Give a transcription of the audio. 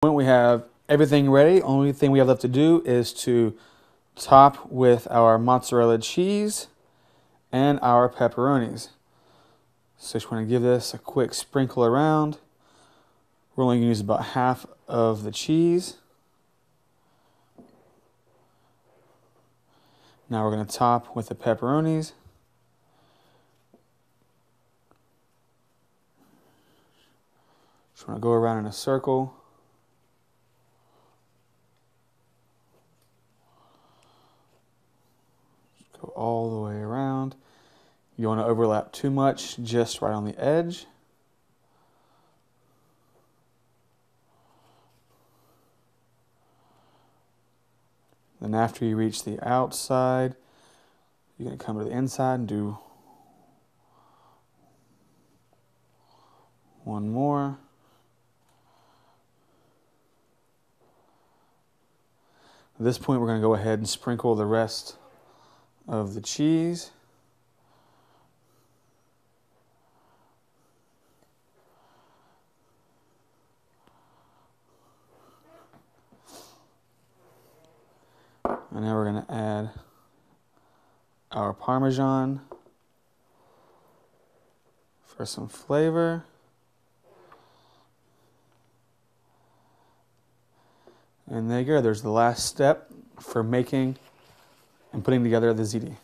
We have everything ready. Only thing we have left to do is to top with our mozzarella cheese and our pepperonis. So just want to give this a quick sprinkle around. We're only going to use about half of the cheese. Now we're going to top with the pepperonis. Just want to go around in a circle. Go all the way around. You don't want to overlap too much, just right on the edge. Then after you reach the outside, you're going to come to the inside and do one more. At this point, we're going to go ahead and sprinkle the rest of the cheese. And now we're going to add our Parmesan for some flavor. And there you go. There's the last step for making and putting together the ziti.